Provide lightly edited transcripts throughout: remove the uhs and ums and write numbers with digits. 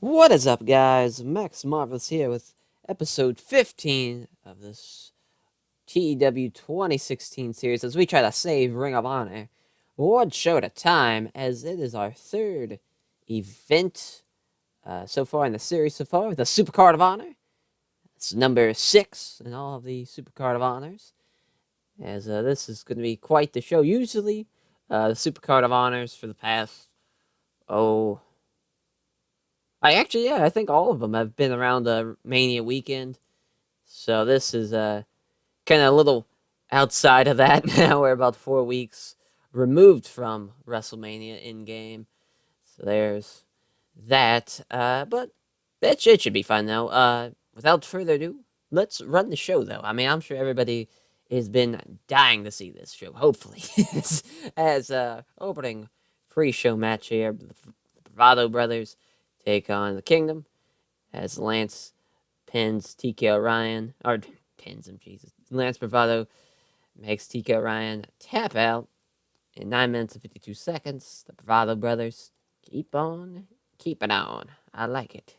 What is up, guys? Max Marvelous here with episode 15 of this TEW 2016 series as we try to save Ring of Honor one show at a time, as it is our third event so far in the series so far, the Supercard of Honor. It's number 6 in all of the Supercard of Honors, as this is going to be quite the show. Usually, the Supercard of Honors for the past, I think all of them have been around Mania weekend. So this is kind of a little outside of that now. We're about 4 weeks removed from WrestleMania in game. So there's that. But that shit should be fun though. Without further ado, let's run the show though. I mean, I'm sure everybody has been dying to see this show. Hopefully, as opening pre-show match here, the Bravado Brothers take on the Kingdom as Lance pins TK O'Ryan, or pins him, Jesus. Lance Bravado makes TK O'Ryan tap out in 9 minutes and 52 seconds. The Bravado brothers keep on keeping on. I like it.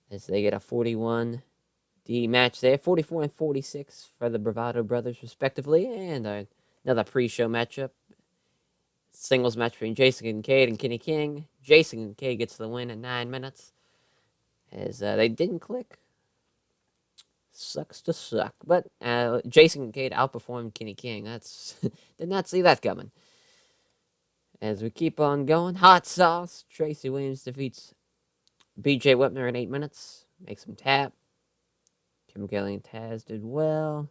As they get a 41D match there, 44 and 46 for the Bravado brothers, respectively, and another pre-show matchup. Singles match between Jason Kincaid and Kenny King. Jason Kincaid gets the win in 9 minutes. As they didn't click. Sucks to suck. But Jason Kincaid outperformed Kenny King. Did not see that coming. As we keep on going. Hot Sauce. Tracy Williams defeats BJ Whitmer in 8 minutes. Makes him tap. Kim Kelly and Taz did well.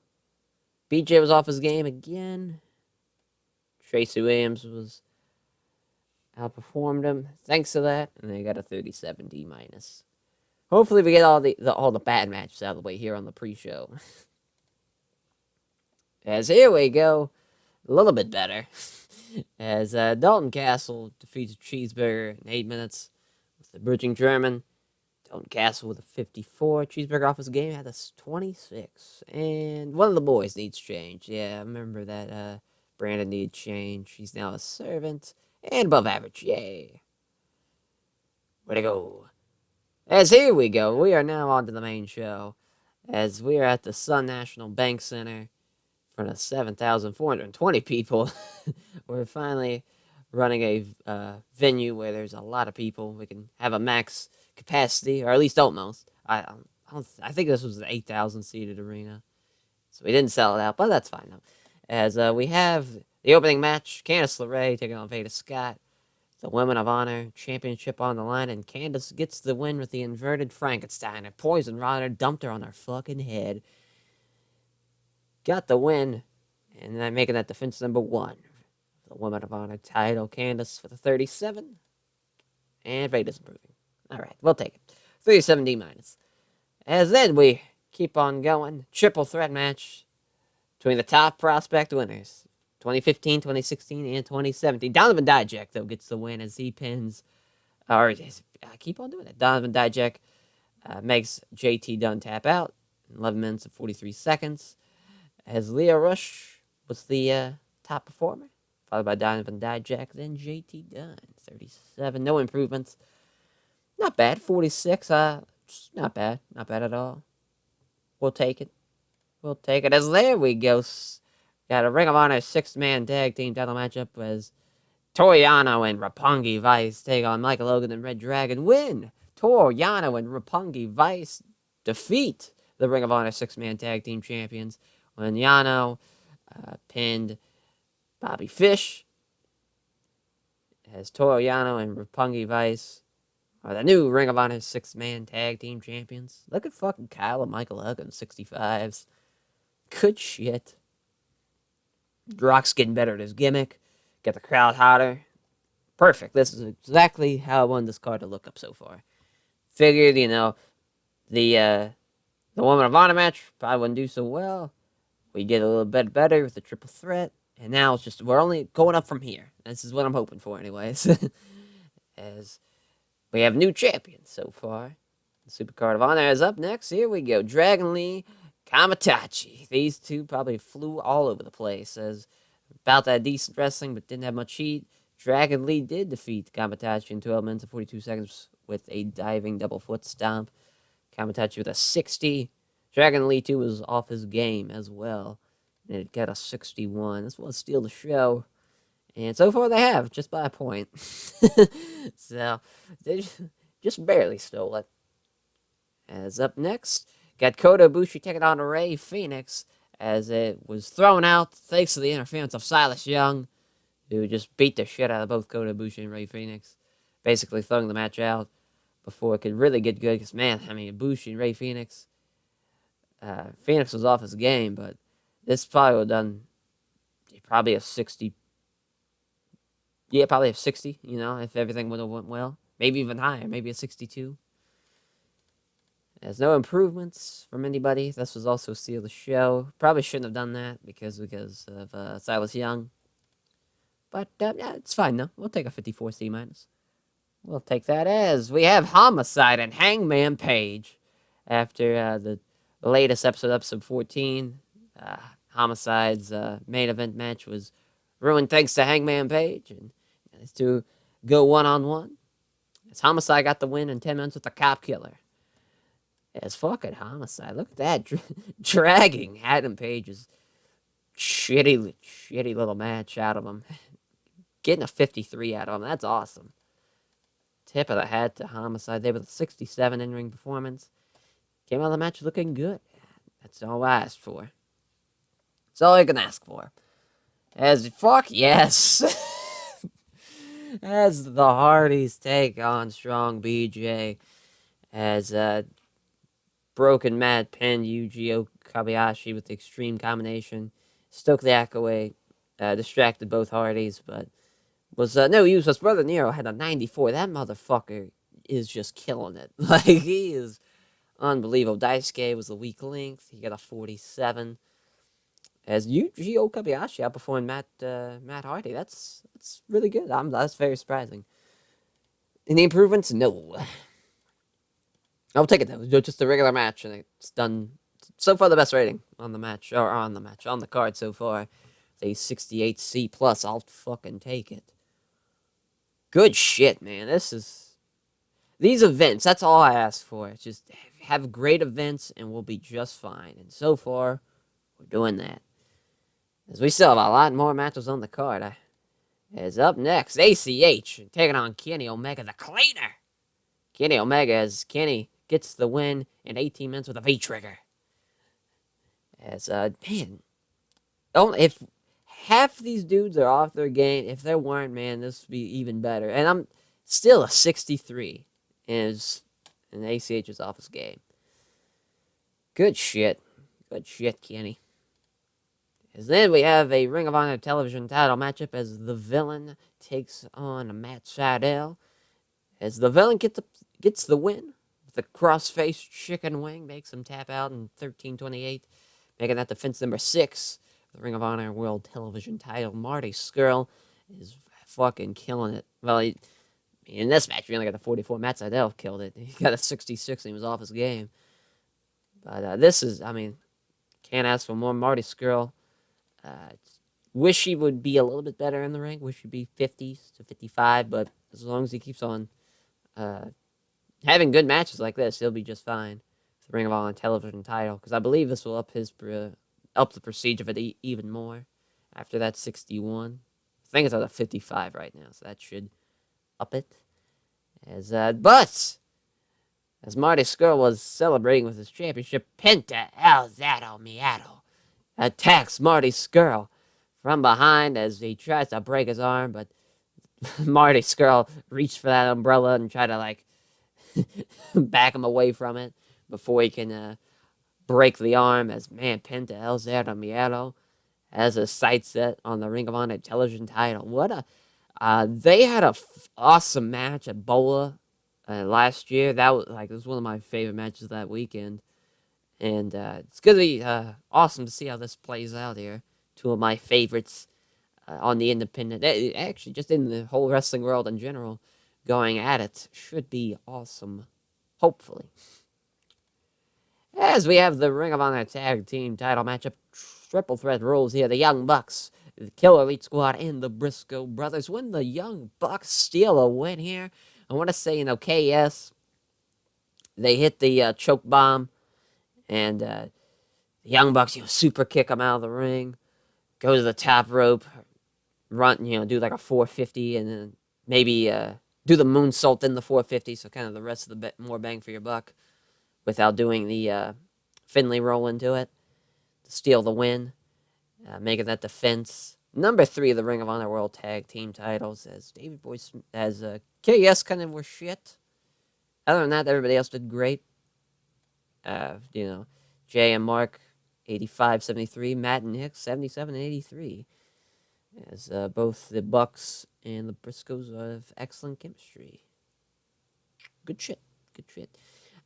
BJ was off his game again. Tracy Williams was outperformed him. Thanks to that. And they got a 37D minus. Hopefully we get all the bad matches out of the way here on the pre-show. As here we go, a little bit better. As Dalton Castle defeats Cheeseburger in 8 minutes with the bridging German. Dalton Castle with a 54. Cheeseburger off his game had a 26. And one of the boys needs change. Yeah, I remember that Brandon needed change. He's now a servant. And above average, yay. Way to go. As here we go, we are now on to the main show, as we are at the Sun National Bank Center in front of 7,420 people. We're finally running a venue where there's a lot of people. We can have a max capacity, or at least almost. I think this was an 8,000 seated arena, so we didn't sell it out, but that's fine though. As we have the opening match, Candice LeRae taking on Veda Scott. The Women of Honor Championship on the line, and Candice gets the win with the inverted Frankenstein. A poison rider dumped her on her fucking head. Got the win, and then making that defense number 1. The Women of Honor title, Candice with a 37. And Veda's improving. Alright, we'll take it. 37D minus. As then we keep on going. Triple threat match between the top prospect winners. 2015, 2016, and 2017. Donovan Dijak, though, gets the win as he pins, I keep on doing it. Donovan Dijak makes JT Dunn tap out in 11 minutes and 43 seconds. As Leah Rush was the top performer, followed by Donovan Dijak, then JT Dunn, 37. No improvements. Not bad. 46. Not bad. Not bad at all. We'll take it. We'll take it. As there we go. Got a Ring of Honor 6-man tag team title matchup as Toru Yano and Roppongi Vice take on Michael Hogan and Red Dragon. Win! Toru Yano and Roppongi Vice defeat the Ring of Honor 6-man tag team champions when Yano pinned Bobby Fish. As Toru Yano and Roppongi Vice are the new Ring of Honor 6-man tag team champions. Look at fucking Kyle and Michael Hogan, 65s. Good shit. Rock's getting better at his gimmick. Get the crowd hotter. Perfect. This is exactly how I wanted this card to look up so far. Figured, the Woman of Honor match probably wouldn't do so well. We get a little bit better with the triple threat. And now it's just, we're only going up from here. This is what I'm hoping for anyways. As we have new champions so far. The Supercard of Honor is up next. Here we go. Dragon Lee Kamitachi. These two probably flew all over the place as about that decent wrestling, but didn't have much heat. Dragon Lee did defeat Kamatachi in 12 minutes and 42 seconds with a diving double foot stomp. Kamatachi with a 60. Dragon Lee, too, was off his game as well. And it got a 61. This will steal the show. And so far they have, just by a point. So, they just barely stole it. As up next, got Kota Ibushi taking on Rey Fenix as it was thrown out thanks to the interference of Silas Young, who just beat the shit out of both Kota Ibushi and Rey Fenix, basically throwing the match out before it could really get good. Because, man, I mean, Ibushi and Rey Fenix, Phoenix was off his game, but this probably would have done probably a 60. Yeah, probably a 60, if everything would have went well. Maybe even higher, maybe a 62. There's no improvements from anybody. This was also steal the show. Probably shouldn't have done that because of Silas Young. But, yeah, it's fine, though. We'll take a 54 C-. We'll take that as we have Homicide and Hangman Page. After the latest episode 14, Homicide's main event match was ruined thanks to Hangman Page. And it's to go one-on-one. As Homicide got the win in 10 minutes with the Cop Killer. As fucking Homicide. Look at that. Dragging Adam Page's shitty little match out of him. Getting a 53 out of him. That's awesome. Tip of the hat to Homicide. They were the 67 in-ring performance. Came out of the match looking good. That's all I asked for. That's all I can ask for. As fuck yes. As the Hardys take on Strong BJ. As Broken Matt pinned Yuji Okabayashi with the extreme combination. Stoked the Akaway. Distracted both Hardys, but was no use. His brother Nero had a 94. That motherfucker is just killing it. Like, he is unbelievable. Daisuke was the weak link. He got a 47. As Yuji Okabayashi outperformed Matt Hardy. That's really good. That's very surprising. Any improvements? No. I'll take it though. Just a regular match, and it's done. So far, the best rating on the card so far. A 68C+. I'll fucking take it. Good shit, man. These events. That's all I ask for. Just have great events, and we'll be just fine. And so far, we're doing that. As we still have a lot more matches on the card. As up next, ACH taking on Kenny Omega, the cleaner. Kenny Omega, as Kenny gets the win in 18 minutes with a V-trigger. As, man, if half these dudes are off their game, if they weren't, man, this would be even better. And I'm still a 63, and ACH is off his game. Good shit. Good shit, Kenny. As then we have a Ring of Honor television title matchup as the Villain takes on Matt Sydal. As the Villain gets the win. The cross-faced chicken wing makes him tap out in 13:28, making that defense number 6. The Ring of Honor World Television title. Marty Scurll is fucking killing it. Well, in this match, he only got the 44. Matt Sydal killed it. He got a 66 and he was off his game. But this is, can't ask for more. Marty Scurll. Wish he would be a little bit better in the ring. Wish he'd be 50 to 55, but as long as he keeps on having good matches like this, he'll be just fine. The Ring of Honor television title, because I believe this will up the prestige of it even more after that 61. I think it's at a 55 right now, so that should up it. But as Marty Scurll was celebrating with his championship, Penta El Zero Miedo attacks Marty Scurll from behind as he tries to break his arm, but Marty Scurll reached for that umbrella and tried to back him away from it before he can break the arm. As man, Penta El Zero Miedo has a sight set on the Ring of Honor television title. They had a awesome match at Bola last year. That was one of my favorite matches that weekend. And it's going to be awesome to see how this plays out here. Two of my favorites on the independent, actually just in the whole wrestling world in general, going at it. Should be awesome, hopefully. As we have the Ring of Honor Tag Team title matchup, triple threat rules here. The Young Bucks The Killer Elite Squad and the Briscoe brothers when the Young Bucks steal a win here. I want to say, KS, they hit the choke bomb, and the Young Bucks, super kick them out of the ring, go to the top rope, run, do like a 450, and then maybe do the moonsault in the 450, so kind of the rest of the more bang for your buck without doing the Finley roll into it to steal the win, making that defense. Number 3 of the Ring of Honor World Tag Team titles, as David Boyce, as KS kind of were shit. Other than that, everybody else did great. Jay and Mark, 85, 73. Matt and Nick, 77 and 83. As both the Bucks and the Briscoes have excellent chemistry. Good shit. Good shit.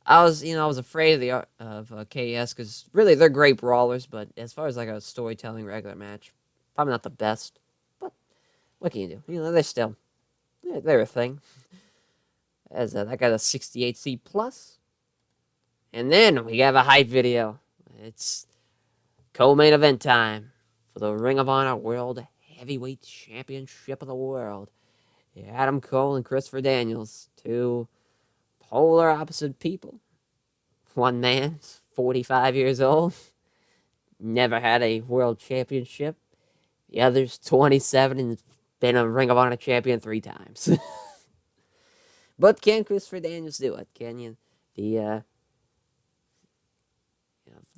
I was afraid of KS because really they're great brawlers, but as far as like a storytelling regular match, probably not the best. But what can you do? They're a thing. As that got a 68C plus, and then we have a hype video. It's co-main event time for the Ring of Honor World Heavyweight Championship of the World. Adam Cole and Christopher Daniels, two polar opposite people. One man's 45 years old, never had a world championship. The other's 27 and been a Ring of Honor champion 3 times. But can Christopher Daniels do it? Can you? The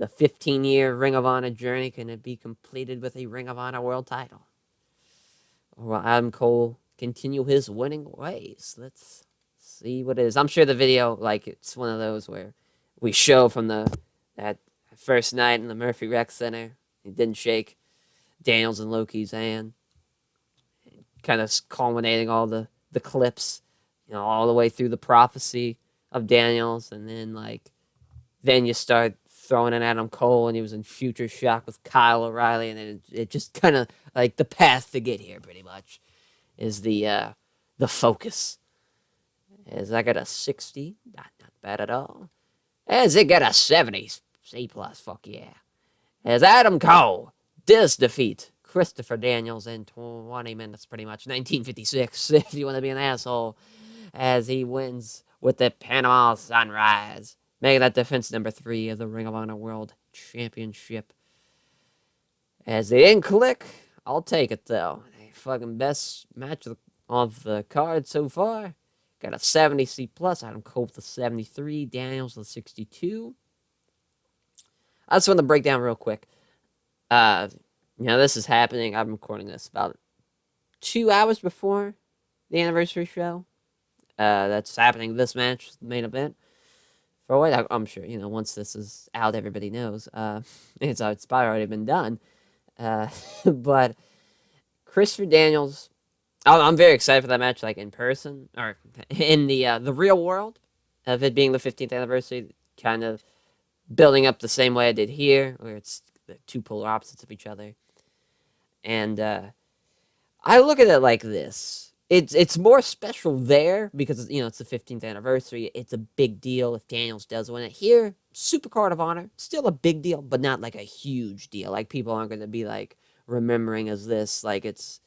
15-year Ring of Honor journey, can it be completed with a Ring of Honor world title? Or will Adam Cole continue his winning ways? Let's see what it is. I'm sure the video, it's one of those where we show from that first night in the Murphy Rec Center. He didn't shake Daniels and Loki's hand. Kind of culminating all the clips, all the way through the prophecy of Daniels, and then you start throwing in Adam Cole, and he was in Future Shock with Kyle O'Reilly, and then it just kind of the path to get here, pretty much, is the focus. As I got a 60, not bad at all. As it got a 70, C+, fuck yeah. As Adam Cole does defeat Christopher Daniels in 20 minutes, pretty much, 1956, if you want to be an asshole, as he wins with the Panama Sunrise, making that defense number 3 of the Ring of Honor World Championship. As they didn't click, I'll take it, though. The fucking best match of the card so far. Got a 70 C+, Adam Cole with the 73, Daniels with the 62. I just want to break down real quick. This is happening. I'm recording this about 2 hours before the anniversary show. That's happening, this match, the main event. For what I'm sure, once this is out, everybody knows. It's probably already been done. But Christopher Daniels, I'm very excited for that match, in person, or in the real world, of it being the 15th anniversary, kind of building up the same way I did here, where it's the 2 polar opposites of each other. And I look at it like this. It's more special there because, it's the 15th anniversary. It's a big deal if Daniels does win it. Here, Supercard of Honor, still a big deal, but not a huge deal. People aren't going to be remembering as this. It's,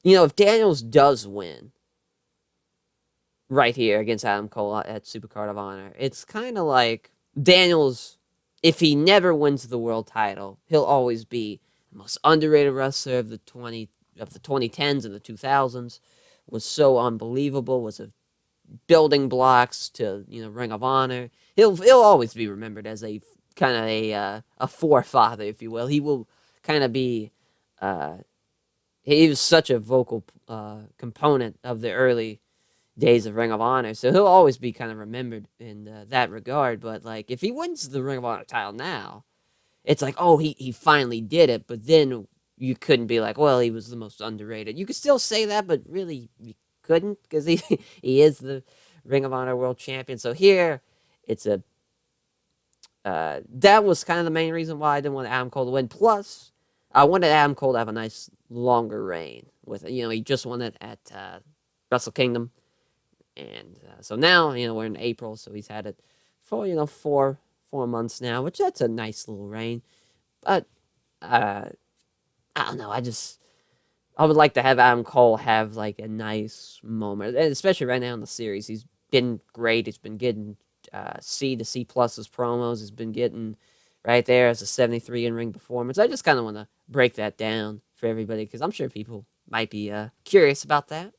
if Daniels does win right here against Adam Cole at Supercard of Honor, it's kind of like Daniels, if he never wins the world title, he'll always be the most underrated wrestler of the 2010s and the 2000s, was so unbelievable, was a building blocks to, Ring of Honor. He'll always be remembered as a kind of a forefather, if you will. He will kind of be, he was such a vocal component of the early days of Ring of Honor, so he'll always be kind of remembered in that regard. But if he wins the Ring of Honor title now, it's he finally did it, but then you couldn't be well, he was the most underrated. You could still say that, but really you couldn't, because he is the Ring of Honor World Champion. So here, it's a that was kind of the main reason why I didn't want Adam Cole to win. Plus, I wanted Adam Cole to have a nice longer reign with it. He just won it at Wrestle Kingdom, and so now we're in April, so he's had it for 4 months now, which that's a nice little reign. But I don't know. I would like to have Adam Cole have like a nice moment, and especially right now in the series. He's been great. He's been getting C to C pluses promos. He's been getting right there as a 73 in ring performance. I just kind of want to break that down for everybody because I'm sure people might be curious about that,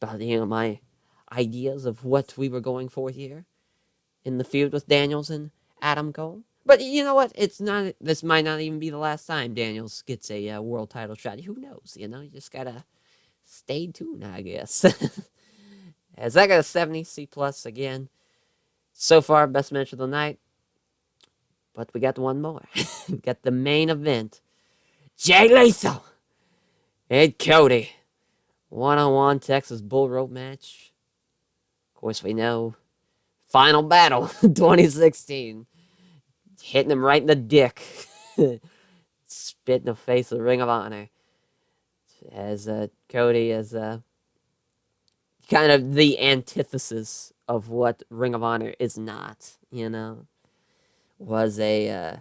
about my ideas of what we were going for here in the feud with Daniels and Adam Cole. But you know what? It's not. This might not even be the last time Daniels gets a world title shot. Who knows? You just gotta stay tuned, I guess. As I got a 70 C plus again. So far, best match of the night. But we got one more. We got the main event. Jay Lethal and Cody. One-on-one Texas Bull Rope match. Of course, we know. Final Battle 2016. Hitting him right in the dick. Spit in the face of the Ring of Honor. As Cody is kind of the antithesis of what Ring of Honor is not, Was of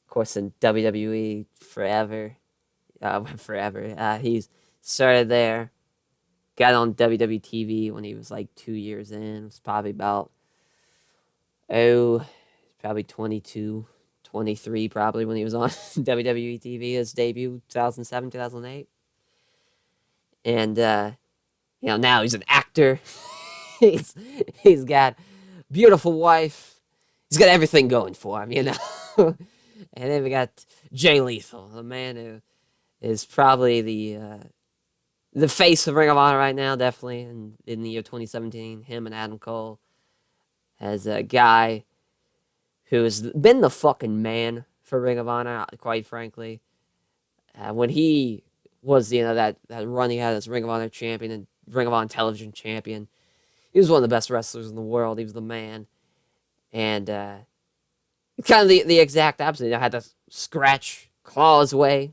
course, in WWE forever. He's started there. Got on WWE TV when he was like 2 years in. It was probably about, probably 22, 23 probably when he was on WWE TV, his debut, 2007, 2008. And, now he's an actor. he's got beautiful wife. He's got everything going for him, And then we got Jay Lethal, the man who is probably the face of Ring of Honor right now, definitely, in the year 2017. Him and Adam Cole as a guy who has been the fucking man for Ring of Honor, quite frankly. When he was, that run he had as Ring of Honor champion and Ring of Honor television champion, he was one of the best wrestlers in the world. He was the man. And kind of the exact opposite. I had to scratch, claw his way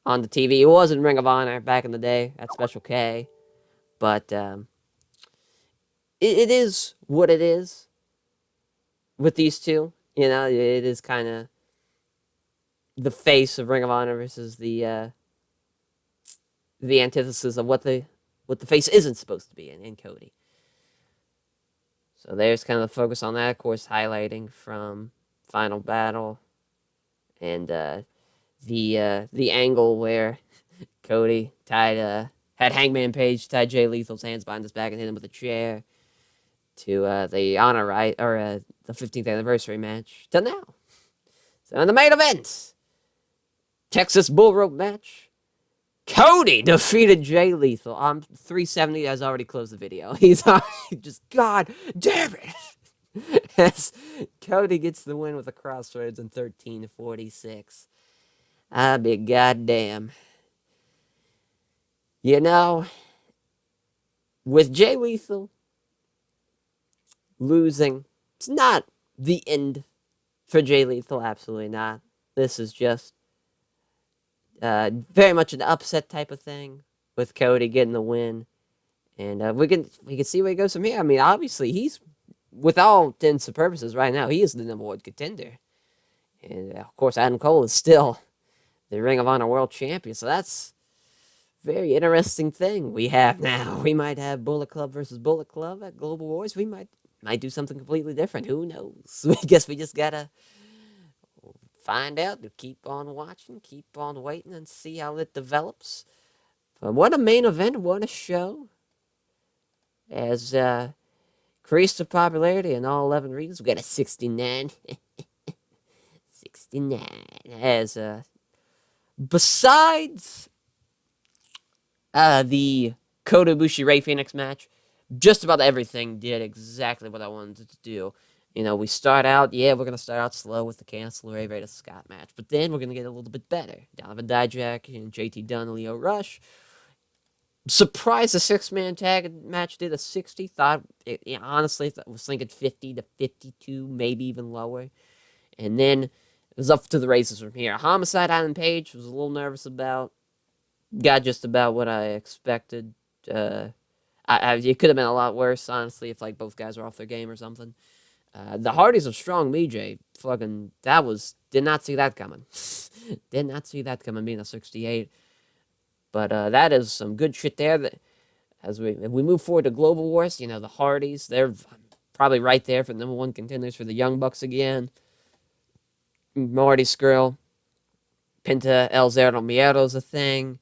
on the TV. It was in Ring of Honor back in the day at Special K. But it is what it is with these two. It is kind of the face of Ring of Honor versus the antithesis of what the face isn't supposed to be in Cody. So there's kind of the focus on that, of course, highlighting from Final Battle and the angle where Cody had Hangman Page tied Jay Lethal's hands behind his back and hit him with a chair to the Honor Right or the 15th anniversary match till now. So in the main event, Texas Bull Rope match. Cody defeated Jay Lethal. 370 has already closed the video. He's already just, God damn it. As Cody gets the win with a crossroads in 13:46. I'll be goddamn. With Jay Lethal losing, it's not the end for Jay Lethal. Absolutely not. This is just very much an upset type of thing with Cody getting the win, and we can see where he goes from here. I mean, obviously he's, with all intents and purposes, right now he is the number one contender, and of course Adam Cole is still the Ring of Honor World Champion. So that's a very interesting thing we have now. We might have Bullet Club versus Bullet Club at Global Wars. We might do something completely different. Who knows? I guess we just gotta find out. Keep on watching, keep on waiting, and see how it develops. But what a main event! What a show! As increased the popularity in all 11 regions, we got a 69. 69. As besides the Kota Ibushi Rey Fenix match, just about everything did exactly what I wanted to do. We start out, we're going to start out slow with the Cancel Ray Reyes Scott match, but then we're going to get a little bit better. Donovan Dijak and JT Dunn and Leo Rush. Surprised the 6-man tag match did a 60. Honestly, I was thinking 50 to 52, maybe even lower. And then it was up to the races from here. Homicide Island Page was a little nervous about. Got just about what I expected. It could have been a lot worse, honestly, if both guys were off their game or something. The Hardys of Strong BJ, fucking, did not see that coming. Did not see that coming being a 68. But that is some good shit there. That if we move forward to Global Wars, the Hardys, they're probably right there for the #1 contenders for the Young Bucks again. Marty Skrull, Penta El Zero Miedo's a thing.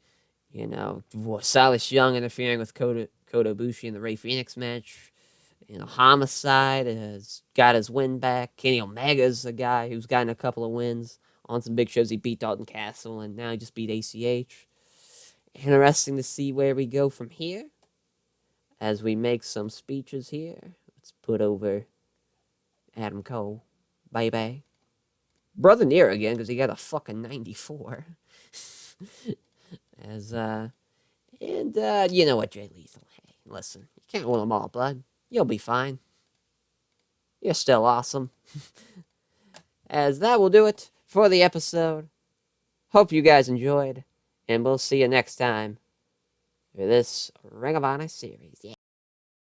Silas Young interfering with Kota Ibushi in the Rey Fenix match. Homicide has got his win back. Kenny Omega's a guy who's gotten a couple of wins on some big shows. He beat Dalton Castle, and now he just beat ACH. Interesting to see where we go from here as we make some speeches here. Let's put over Adam Cole. Bye-bye. Brother Near again, because he got a fucking 94. You know what, Jay Lethal? Hey, listen, you can't win them all, bud. You'll be fine. You're still awesome. As that will do it for the episode. Hope you guys enjoyed, and we'll see you next time for this Ring of Honor series. Yeah.